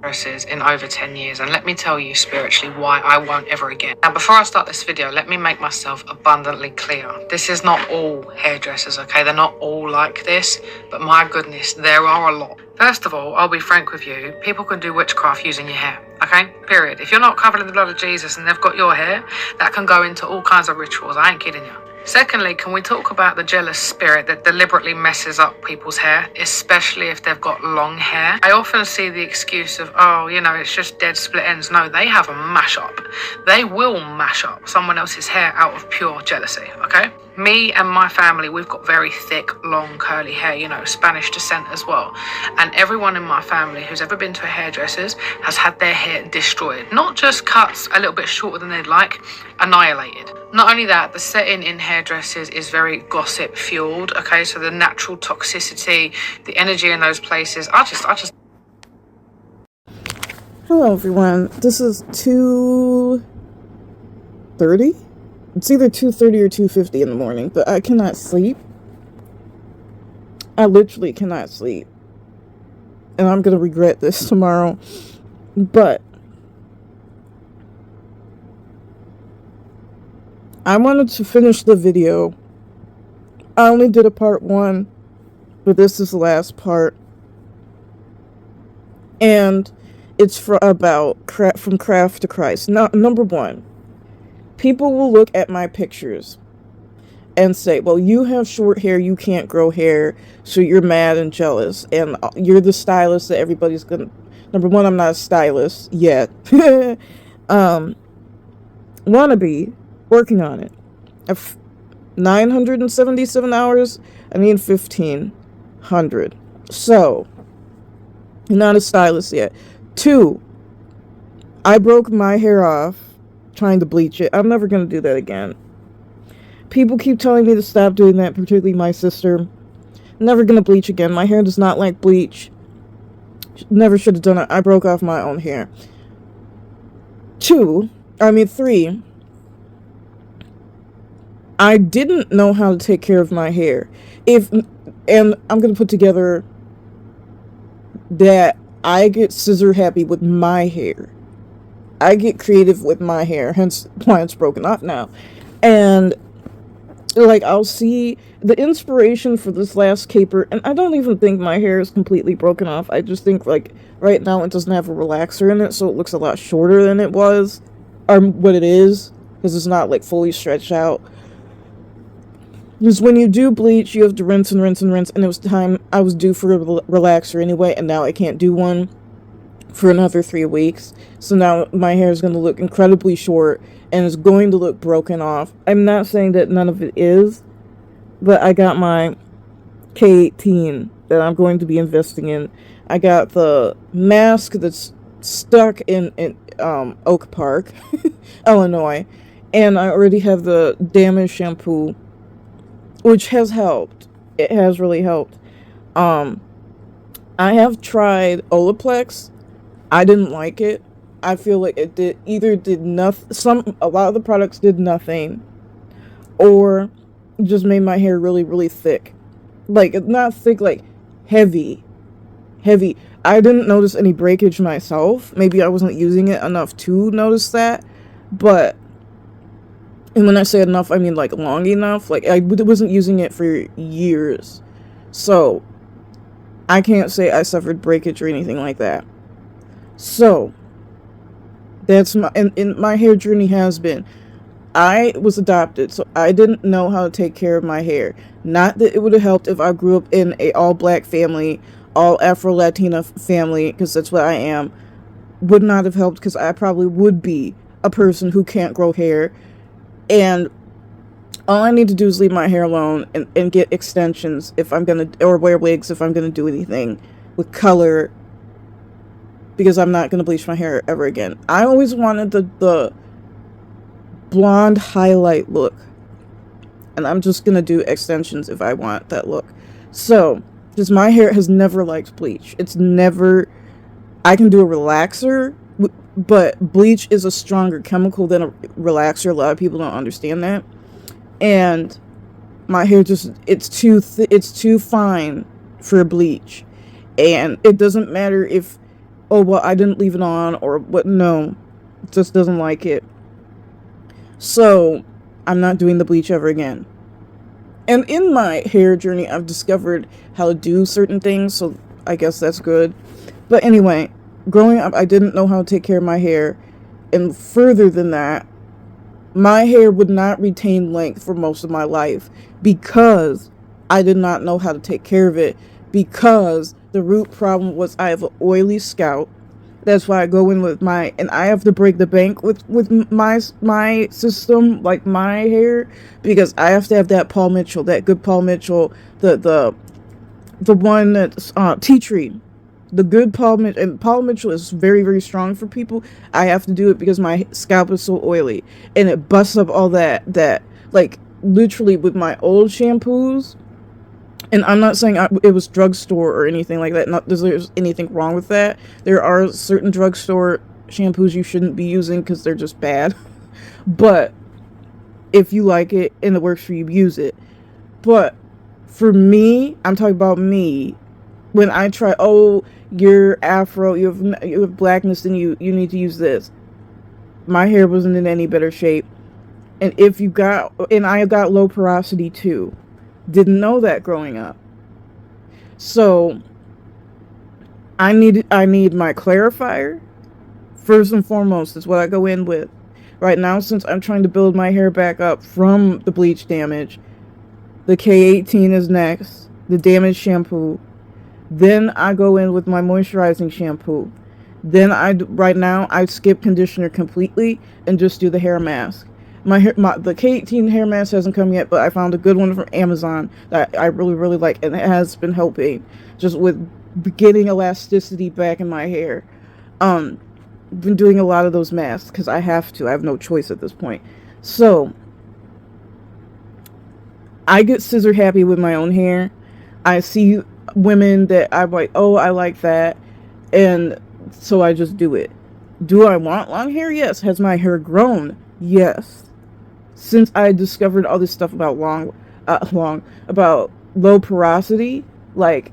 hairdressers in over 10 years, and let me tell you spiritually why I won't ever again. Now, before I start this video, let me make myself abundantly clear. This is not all hairdressers, okay? They're not all like this, but my goodness, there are a lot. First of all, I'll be frank with you, people can do witchcraft using your hair, okay? Period. If you're not covered in the blood of Jesus and they've got your hair, that can go into all kinds of rituals. I ain't kidding you. Secondly, can we talk about the jealous spirit that deliberately messes up people's hair, especially if they've got long hair? I often see the excuse of, oh, you know, it's just dead split ends. No, they have a mash up. They will mash up someone else's hair out of pure jealousy, okay? Me and my family, we've got very thick, long, curly hair, you know, Spanish descent as well. And everyone in my family who's ever been to a hairdresser's has had their hair destroyed. Not just cuts a little bit shorter than they'd like, annihilated. Not only that, the setting in hairdressers is very gossip fueled, okay? So the natural toxicity, the energy in those places, I just... Hello everyone, this is 2:30? It's either 2:30 or 2:50 in the morning, but I cannot sleep. I literally cannot sleep. And I'm gonna regret this tomorrow. But I wanted to finish the video. I only did a part 1, but this is the last part. And it's from craft to Christ. Now, number 1. People will look at my pictures and say, well, you have short hair, you can't grow hair, so you're mad and jealous, and you're the stylist that everybody's gonna... Number 1, I'm not a stylist yet. Wanna be, working on it. 977 hours, I need 1,500. So, not a stylist yet. 2, I broke my hair off trying to bleach it. I'm never going to do that again. People keep telling me to stop doing that, particularly my sister. Never going to bleach again. My hair does not like bleach. Never should have done it. I broke off my own hair. 3, I didn't know how to take care of my hair. And I'm going to put together that I get scissor happy with my hair. I get creative with my hair, hence why it's broken off now. And, like, I'll see the inspiration for this last caper, and I don't even think my hair is completely broken off. I just think, like, right now it doesn't have a relaxer in it, so it looks a lot shorter than it was, or what it is, because it's not, like, fully stretched out. Because when you do bleach, you have to rinse and rinse and rinse, and it was time I was due for a relaxer anyway, and now I can't do one for another 3 weeks. So now my hair is going to look incredibly short and it's going to look broken off. I'm not saying that none of it is, but I got my K18 that I'm going to be investing in. I got the mask that's stuck in Oak Park, Illinois, and I already have the damaged shampoo, which has helped. It has really helped. I have tried Olaplex. I didn't like it. I feel like it did nothing. A lot of the products did nothing, or just made my hair really, really thick. Like, not thick, like heavy. I didn't notice any breakage myself. Maybe I wasn't using it enough to notice that. But, and when I say enough, I mean like long enough. Like, I wasn't using it for years, so I can't say I suffered breakage or anything like that. So, that's my hair journey has been. I was adopted, so I didn't know how to take care of my hair. Not that it would have helped if I grew up in a all-black family, all Afro-Latina family, because that's what I am. Would not have helped, because I probably would be a person who can't grow hair. And all I need to do is leave my hair alone and get extensions if I'm gonna, or wear wigs if I'm gonna do anything with color, because I'm not gonna bleach my hair ever again. I always wanted the blonde highlight look, and I'm just gonna do extensions if I want that look. So, because my hair has never liked bleach. It's never... I can do a relaxer, but bleach is a stronger chemical than a relaxer. A lot of people don't understand that. And my hair just... it's too fine for bleach. And it doesn't matter if oh, well, I didn't leave it on, or what. No, just doesn't like it. So I'm not doing the bleach ever again. And in my hair journey, I've discovered how to do certain things, so I guess that's good. But anyway, growing up, I didn't know how to take care of my hair. And further than that, my hair would not retain length for most of my life because I did not know how to take care of it. Because the root problem was I have an oily scalp. That's why I go in with and I have to break the bank with my system, like my hair, because I have to have that Paul Mitchell, that good Paul Mitchell, the one that's tea tree, the good Paul Mitchell. And Paul Mitchell is very, very strong for people. I have to do it because my scalp is so oily, and it busts up all that like literally with my old shampoos. And I'm not saying it was drugstore or anything like that. Not that there's anything wrong with that. There are certain drugstore shampoos you shouldn't be using because they're just bad. But if you like it and it works for you, use it. But for me, I'm talking about me. When I try, oh, you're Afro, you have blackness in you need to use this. My hair wasn't in any better shape. And I got low porosity too. Didn't know that growing up. So I need my clarifier. First and foremost is what I go in with. Right now, since I'm trying to build my hair back up from the bleach damage, the K18 is next, the damaged shampoo. Then I go in with my moisturizing shampoo. Then right now I skip conditioner completely and just do the hair mask. The K18 hair mask hasn't come yet, but I found a good one from Amazon that I really, really like, and it has been helping just with getting elasticity back in my hair. Been doing a lot of those masks because I have to. I have no choice at this point. So I get scissor happy with my own hair. I see women that I'm like, oh, I like that, and so I just do it. Do I want long hair? Yes. Has my hair grown? Yes. Since I discovered all this stuff about about low porosity, like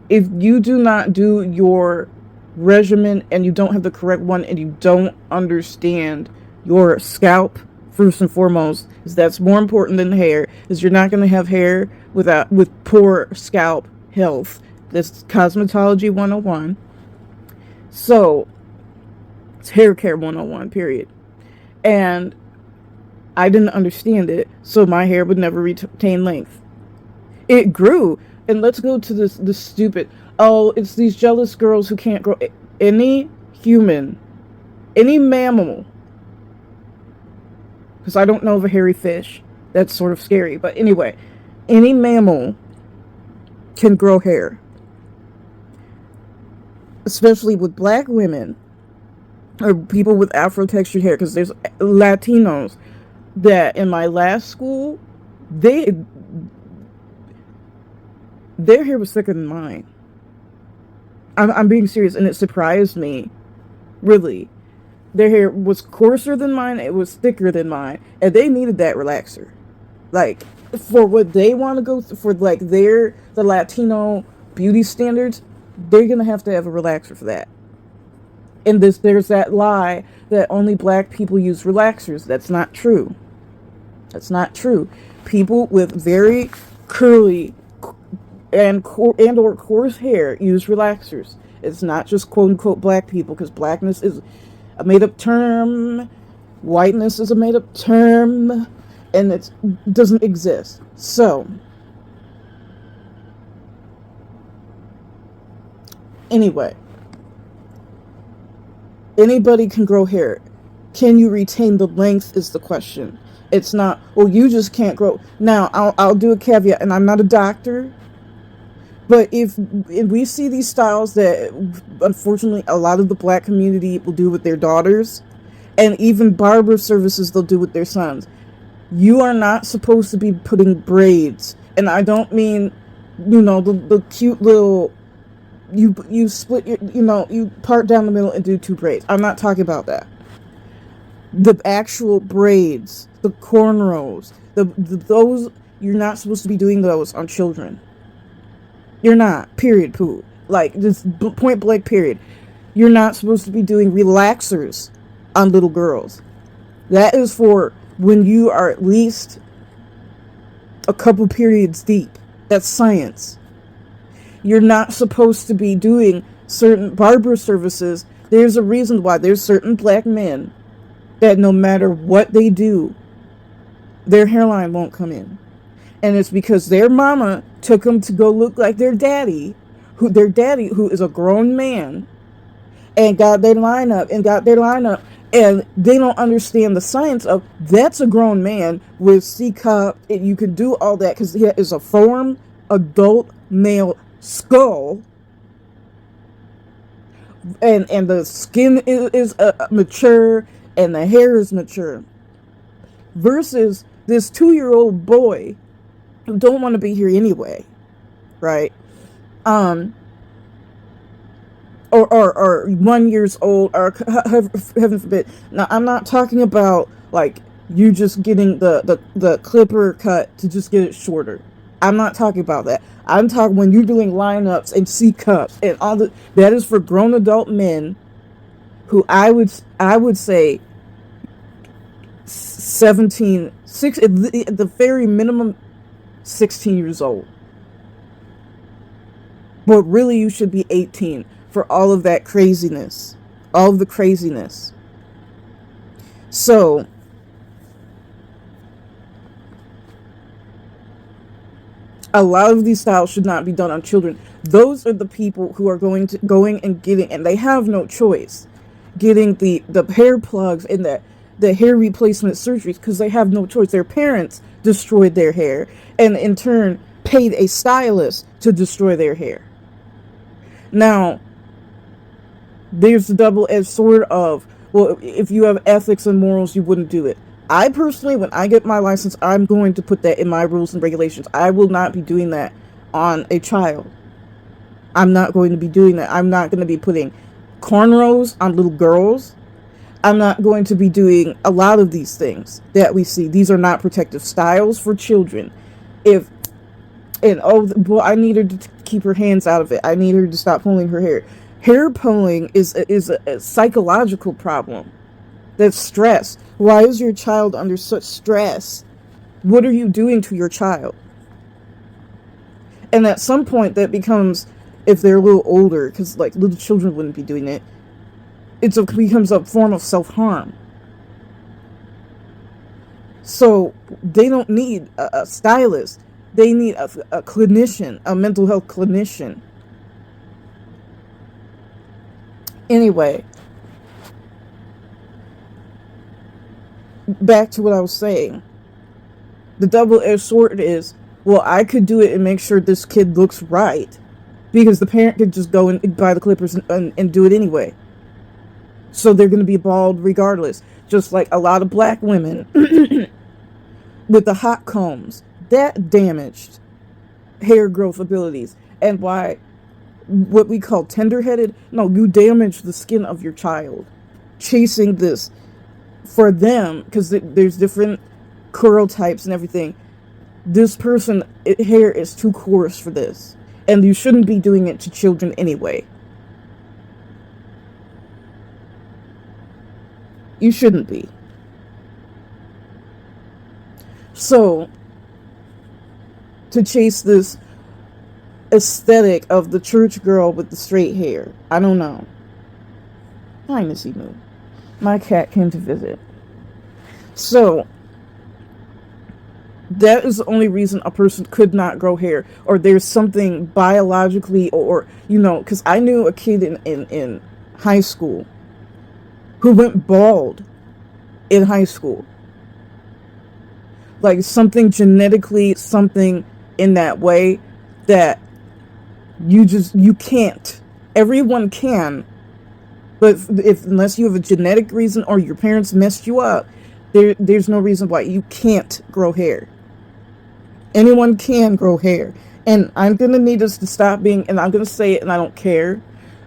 if you do not do your regimen and you don't have the correct one and you don't understand your scalp, first and foremost, is that's more important than hair, is you're not going to have hair with poor scalp health. That's cosmetology 101. So it's hair care 101, period. And I didn't understand it, so my hair would never retain length. It grew, and let's go to this stupid, oh, it's these jealous girls who can't grow. Any human, any mammal, because I don't know of a hairy fish. That's sort of scary, but anyway, any mammal can grow hair. Especially with black women, or people with Afro textured hair, because there's Latinos that in my last school, their hair was thicker than mine. I'm being serious, and it surprised me, really. Their hair was coarser than mine, it was thicker than mine, and they needed that relaxer. Like, for what they want to go for, like, the Latino beauty standards, they're gonna have to have a relaxer for that. And there's that lie that only black people use relaxers. That's not true. That's not true. People with very curly or coarse hair use relaxers. It's not just quote unquote black people, because blackness is a made up term, whiteness is a made up term, and it doesn't exist. So anyway, anybody can grow hair. Can you retain the length is the question. It's not, well, you just can't grow. Now, I'll do a caveat, and I'm not a doctor, but if we see these styles that, unfortunately, a lot of the black community will do with their daughters, and even barber services they'll do with their sons, you are not supposed to be putting braids. And I don't mean, the cute little, you split your, you part down the middle and do two braids. I'm not talking about that. The actual braids, the cornrows, those, you're not supposed to be doing those on children. You're not. Period. Poo. Like, just point blank. Period. You're not supposed to be doing relaxers on little girls. That is for when you are at least a couple periods deep. That's science. You're not supposed to be doing certain barber services. There's a reason why there's certain black men that no matter what they do, their hairline won't come in. And it's because their mama took them to go look like their daddy who is a grown man, and got their lineup, and they don't understand the science of that's a grown man with C cup, and you can do all that because he is a formed adult male skull, and the skin is mature, and the hair is mature, versus this 2-year-old boy who don't want to be here anyway, right? Or 1 years old, or heaven forbid. Now, I'm not talking about like you just getting the clipper cut to just get it shorter. I'm not talking about that. I'm talking when you're doing lineups and C cups and all that is for grown adult men who I would say 17, 6 at the very minimum 16 years old. But really you should be 18 for all of that craziness. All of the craziness. So a lot of these styles should not be done on children. Those are the people who are going and getting, and they have no choice, getting the hair plugs and the hair replacement surgeries because they have no choice. Their parents destroyed their hair and in turn paid a stylist to destroy their hair. Now, there's the double-edged sword of, well, if you have ethics and morals, you wouldn't do it. I personally, when I get my license, I'm going to put that in my rules and regulations. I will not be doing that on a child. I'm not going to be doing that. I'm not going to be putting cornrows on little girls. I'm not going to be doing a lot of these things that we see. These are not protective styles for children. I need her to keep her hands out of it. I need her to stop pulling her hair. Hair pulling is a psychological problem. That's stress. Why is your child under such stress? What are you doing to your child? And at some point that becomes, if they're a little older, because like little children wouldn't be doing it, it becomes a form of self-harm. So they don't need a stylist. They need a clinician, a mental health clinician. Anyway, back to what I was saying. The double-edged sword is, well, I could do it and make sure this kid looks right, because the parent could just go and buy the clippers and do it anyway. So they're going to be bald regardless. Just like a lot of black women with the hot combs. That damaged hair growth abilities. And why what we call tender-headed, no, you damage the skin of your child. Chasing this for them, because there's different curl types and everything. This person, hair is too coarse for this. And you shouldn't be doing it to children anyway. You shouldn't be. So, to chase this aesthetic of the church girl with the straight hair, I don't know. Hi, Missy Moo. My cat came to visit. So, that is the only reason a person could not grow hair, or there's something biologically, or because I knew a kid in high school who went bald in high school. Like something genetically, something in that way that you can't. Everyone can, but unless you have a genetic reason or your parents messed you up, there's no reason why you can't grow hair. Anyone can grow hair. And I'm going to need us to stop being, and I'm going to say it and I don't care,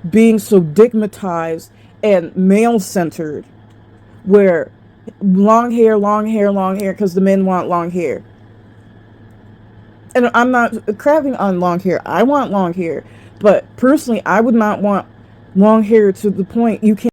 being so digmatized and male-centered, where long hair, because the men want long hair. And I'm not crapping on long hair. I want long hair. But personally, I would not want long hair to the point you can't